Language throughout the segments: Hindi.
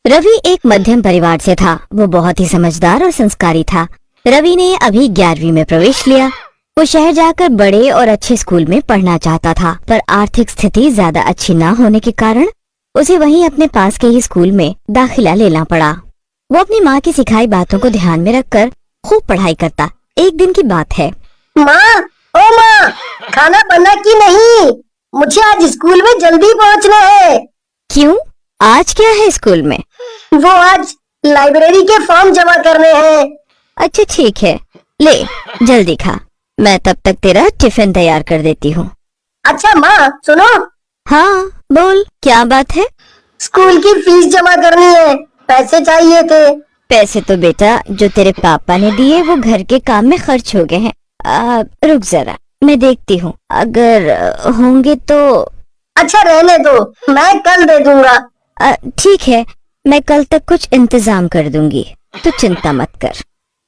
रवि एक मध्यम परिवार से था। वो बहुत ही समझदार और संस्कारी था। रवि ने अभी 11वीं में प्रवेश लिया। वो शहर जाकर बड़े और अच्छे स्कूल में पढ़ना चाहता था, पर आर्थिक स्थिति ज्यादा अच्छी न होने के कारण उसे वहीं अपने पास के ही स्कूल में दाखिला लेना पड़ा। वो अपनी माँ की सिखाई बातों को ध्यान में रखकर खूब पढ़ाई करता। एक दिन की बात है। माँ, ओ माँ, खाना बना कि नहीं? मुझे आज स्कूल में जल्दी पहुँचना है। क्यों, आज क्या है स्कूल में? वो आज लाइब्रेरी के फॉर्म जमा करने हैं। अच्छा ठीक है, ले जल्दी खा, मैं तब तक तेरा टिफिन तैयार कर देती हूँ। अच्छा माँ सुनो। हाँ बोल, क्या बात है? स्कूल की फीस जमा करनी है, पैसे चाहिए थे। पैसे तो बेटा जो तेरे पापा ने दिए वो घर के काम में खर्च हो गए हैं। रुक जरा, मैं देखती हूँ, अगर होंगे तो। अच्छा रहने दो, मैं कल दे दूंगा। ठीक है, मैं कल तक कुछ इंतजाम कर दूंगी, तो चिंता मत कर।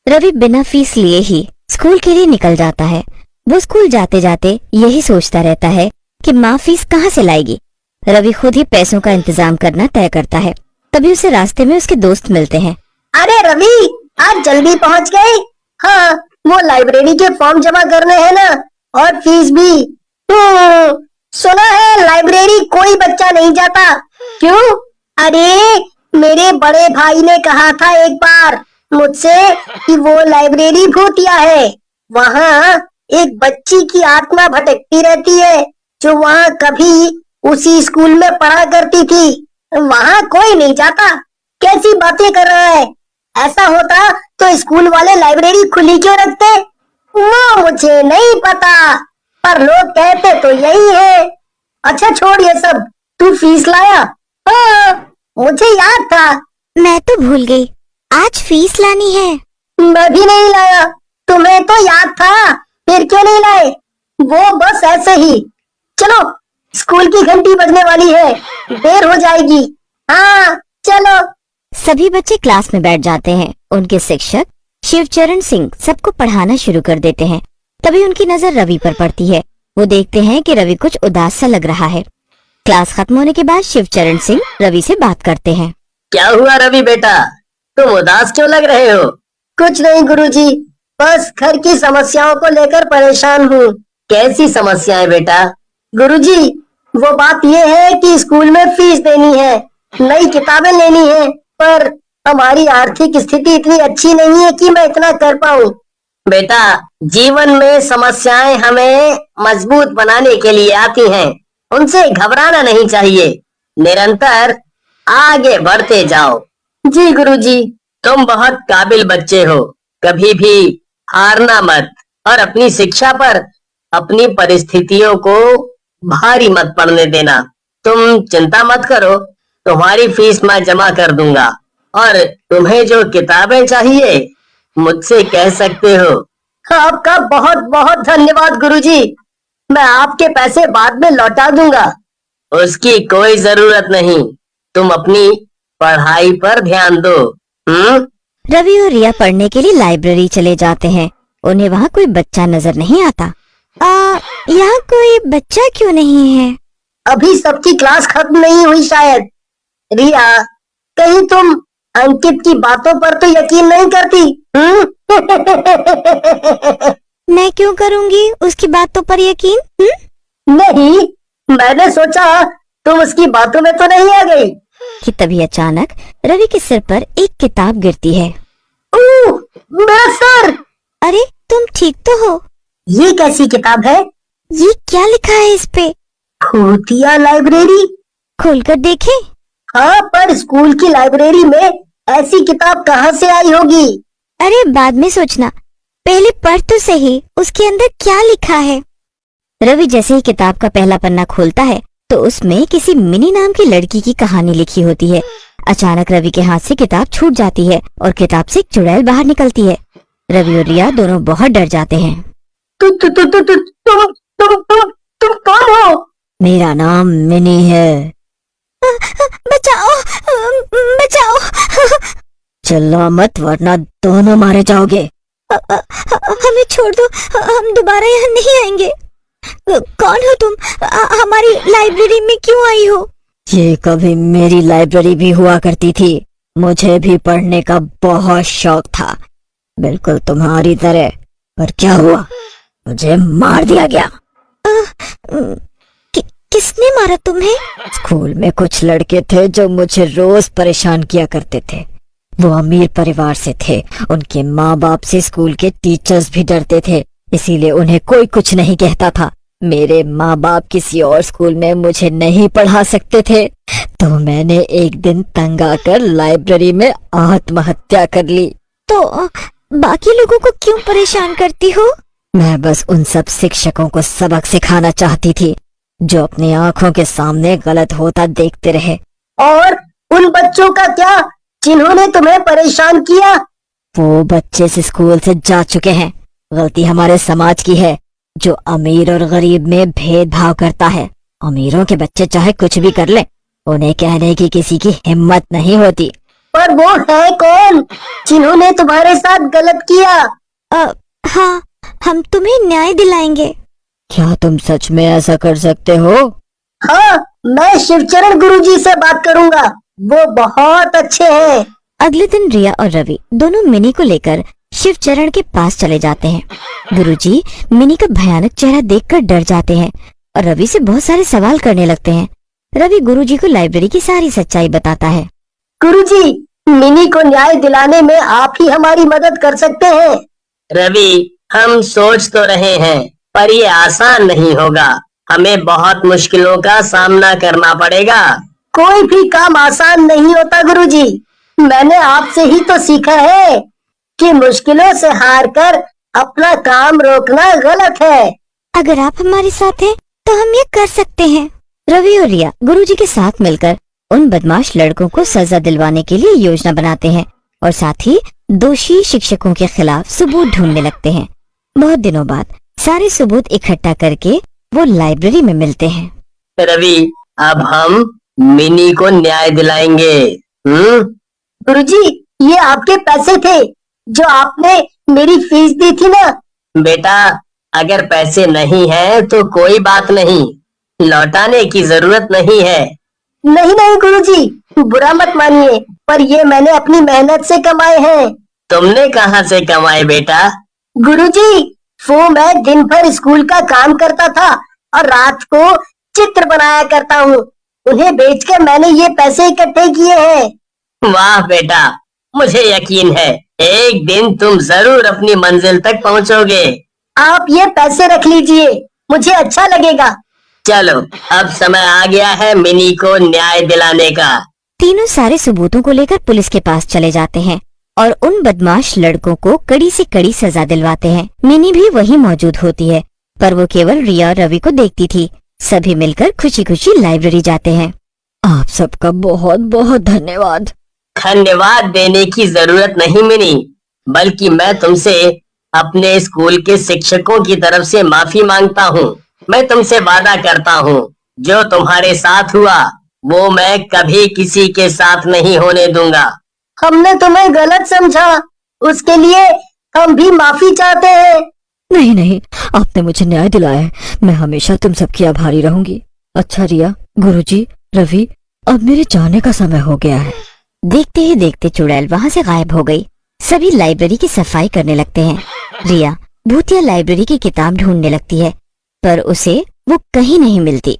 रवि बिना फीस लिए ही स्कूल के लिए निकल जाता है। वो स्कूल जाते जाते यही सोचता रहता है कि माँ फीस कहाँ से लाएगी। रवि खुद ही पैसों का इंतजाम करना तय करता है। तभी उसे रास्ते में उसके दोस्त मिलते हैं। अरे रवि, आज जल्दी पहुँच गए? हाँ, वो लाइब्रेरी के फॉर्म जमा करने हैं ना, और फीस भी। सुना है लाइब्रेरी कोई बच्चा नहीं जाता। क्यों? अरे मेरे बड़े भाई ने कहा था एक बार मुझसे कि वो लाइब्रेरी भूतिया है। वहाँ एक बच्ची की आत्मा भटकती रहती है जो वहाँ कभी उसी स्कूल में पढ़ा करती थी। वहाँ कोई नहीं जाता। कैसी बातें कर रहा है? ऐसा होता तो स्कूल वाले लाइब्रेरी खुली क्यों रखते? वो मुझे नहीं पता, पर लोग कहते तो यही है। अच्छा छोड़ ये सब, तू फीस लाया? हाँ, मुझे याद था। मैं तो भूल गई, आज फीस लानी है। मैं भी नहीं लाया, तुम्हें तो याद था, फिर क्यों नहीं लाए? वो बस ऐसे ही। चलो, स्कूल की घंटी बजने वाली है, देर हो जाएगी। हाँ चलो। सभी बच्चे क्लास में बैठ जाते हैं। उनके शिक्षक शिवचरण सिंह सबको पढ़ाना शुरू कर देते हैं। तभी उनकी नजर रवि पर पड़ती है। वो देखते हैं कि रवि कुछ उदास सा लग रहा है। क्लास खत्म होने के बाद शिवचरण सिंह रवि से बात करते हैं। क्या हुआ रवि बेटा, तुम उदास क्यों लग रहे हो? कुछ नहीं गुरुजी, बस घर की समस्याओं को लेकर परेशान हूँ। कैसी समस्याएं बेटा? गुरुजी, वो बात ये है कि स्कूल में फीस देनी है, नई किताबें लेनी है, पर हमारी आर्थिक स्थिति इतनी अच्छी नहीं है कि मैं इतना कर पाऊँ। बेटा, जीवन में समस्याएं हमें मजबूत बनाने के लिए आती हैं, उनसे घबराना नहीं चाहिए। निरंतर आगे बढ़ते जाओ। जी गुरुजी। तुम बहुत काबिल बच्चे हो, कभी भी हारना मत, और अपनी शिक्षा पर अपनी परिस्थितियों को भारी मत पड़ने देना। तुम चिंता मत करो, तुम्हारी फीस मैं जमा कर दूंगा, और तुम्हें जो किताबें चाहिए मुझसे कह सकते हो। आपका बहुत बहुत धन्यवाद गुरुजी, मैं आपके पैसे बाद में लौटा दूंगा। उसकी कोई जरूरत नहीं, तुम अपनी पढ़ाई पर ध्यान दो। रवि और रिया पढ़ने के लिए लाइब्रेरी चले जाते हैं। उन्हें वहाँ कोई बच्चा नजर नहीं आता। यहाँ कोई बच्चा क्यों नहीं है? अभी सबकी क्लास खत्म नहीं हुई शायद। रिया, कहीं तुम अंकित की बातों पर तो यकीन नहीं करती? मैं क्यों करूँगी उसकी बातों पर यकीन? नहीं, मैंने सोचा तुम उसकी बातों में तो नहीं आ गई। कि तभी अचानक रवि के सिर पर एक किताब गिरती है। मेरा सर! अरे तुम ठीक तो हो? ये कैसी किताब है? ये क्या लिखा है इस पे? भूतिया लाइब्रेरी। खोलकर देखें? हाँ, पर स्कूल की लाइब्रेरी में ऐसी किताब कहाँ से आई होगी? अरे बाद में सोचना, पहले पढ़ तो सही उसके अंदर क्या लिखा है। रवि जैसे ही किताब का पहला पन्ना खोलता है तो उसमें किसी मिनी नाम की लड़की की कहानी लिखी होती है। अचानक रवि के हाथ से किताब छूट जाती है और किताब से एक चुड़ैल बाहर निकलती है। रवि और रिया दोनों बहुत डर जाते हैं। तुम कौन हो? मेरा नाम मिनी है। बचाओ, बचाओ। चिल्ला मत वरना दोनों मारे जाओगे। हमें छोड़ दो, हम दोबारा यहाँ नहीं आएंगे। कौन हो तुम? हमारी लाइब्रेरी में क्यों आई हो? ये कभी मेरी लाइब्रेरी भी हुआ करती थी। मुझे भी पढ़ने का बहुत शौक था, बिल्कुल तुम्हारी तरह। पर क्या हुआ, मुझे मार दिया गया। किसने मारा तुम्हें? स्कूल में कुछ लड़के थे जो मुझे रोज परेशान किया करते थे। वो अमीर परिवार से थे, उनके माँ बाप से स्कूल के टीचर्स भी डरते थे, इसीलिए उन्हें कोई कुछ नहीं कहता था। मेरे माँ बाप किसी और स्कूल में मुझे नहीं पढ़ा सकते थे, तो मैंने एक दिन तंग आकर लाइब्रेरी में आत्महत्या कर ली। तो बाकी लोगों को क्यों परेशान करती हो? मैं बस उन सब शिक्षकों को सबक सिखाना चाहती थी जो अपनी आंखों के सामने गलत होता देखते रहे। और उन बच्चों का क्या जिन्होंने तुम्हें परेशान किया? वो बच्चे से स्कूल से जा चुके हैं। गलती हमारे समाज की है जो अमीर और गरीब में भेदभाव करता है। अमीरों के बच्चे चाहे कुछ भी कर ले, उन्हें कहने की किसी की हिम्मत नहीं होती। पर वो है कौन जिन्होंने तुम्हारे साथ गलत किया? हाँ, हम तुम्हें न्याय दिलाएंगे। क्या तुम सच में ऐसा कर सकते हो? हाँ, मैं शिवचरण गुरुजी से बात करूंगा, वो बहुत अच्छे हैं। अगले दिन रिया और रवि दोनों मिनी को लेकर शिवचरण के पास चले जाते हैं। गुरुजी मिनी का भयानक चेहरा देखकर डर जाते हैं और रवि से बहुत सारे सवाल करने लगते हैं। रवि गुरुजी को लाइब्रेरी की सारी सच्चाई बताता है। गुरुजी, मिनी को न्याय दिलाने में आप ही हमारी मदद कर सकते हैं। रवि, हम सोच तो रहे हैं, पर ये आसान नहीं होगा। हमें बहुत मुश्किलों का सामना करना पड़ेगा। कोई भी काम आसान नहीं होता गुरुजी। मैंने आपसे ही तो सीखा है कि मुश्किलों से हार कर अपना काम रोकना गलत है। अगर आप हमारे साथ हैं, तो हम ये कर सकते हैं। रवि और रिया गुरुजी के साथ मिलकर उन बदमाश लड़कों को सजा दिलवाने के लिए योजना बनाते हैं और साथ ही दोषी शिक्षकों के खिलाफ सबूत ढूंढने लगते हैं। बहुत दिनों बाद सारे सबूत इकट्ठा करके वो लाइब्रेरी में मिलते हैं। रवि, अब हम मिनी को न्याय दिलाएंगे। गुरुजी, ये आपके पैसे थे जो आपने मेरी फीस दी थी ना? बेटा, अगर पैसे नहीं है तो कोई बात नहीं, लौटाने की जरूरत नहीं है। नहीं नहीं गुरुजी, बुरा मत मानिए, पर ये मैंने अपनी मेहनत से कमाए हैं। तुमने कहाँ से कमाए बेटा? गुरुजी, वो मैं दिन भर स्कूल का काम करता था और रात को चित्र बनाया करता हूँ। उन्हें बेचकर मैंने ये पैसे इकट्ठे किए हैं। वाह बेटा, मुझे यकीन है एक दिन तुम जरूर अपनी मंजिल तक पहुँचोगे। आप ये पैसे रख लीजिए, मुझे अच्छा लगेगा। चलो, अब समय आ गया है मिनी को न्याय दिलाने का। तीनों सारे सबूतों को लेकर पुलिस के पास चले जाते हैं और उन बदमाश लड़कों को कड़ी से कड़ी सजा दिलवाते हैं। मिनी भी वहीं मौजूद होती है, पर वो केवल रिया और रवि को देखती थी। सभी मिलकर खुशी खुशी लाइब्रेरी जाते हैं। आप सबका बहुत बहुत धन्यवाद। धन्यवाद देने की जरूरत नहीं मिनी, बल्कि मैं तुमसे अपने स्कूल के शिक्षकों की तरफ से माफी मांगता हूँ। मैं तुमसे वादा करता हूँ, जो तुम्हारे साथ हुआ वो मैं कभी किसी के साथ नहीं होने दूंगा। हमने तुम्हें गलत समझा, उसके लिए हम भी माफी चाहते हैं। नहीं नहीं, आपने मुझे न्याय दिलाया है, मैं हमेशा तुम सबकी आभारी रहूंगी। अच्छा रिया, गुरुजी, रवि, अब मेरे जाने का समय हो गया है। देखते ही देखते चुड़ैल वहाँ से गायब हो गई। सभी लाइब्रेरी की सफाई करने लगते हैं। रिया भूतिया लाइब्रेरी की किताब ढूंढने लगती है, पर उसे वो कहीं नहीं मिलती।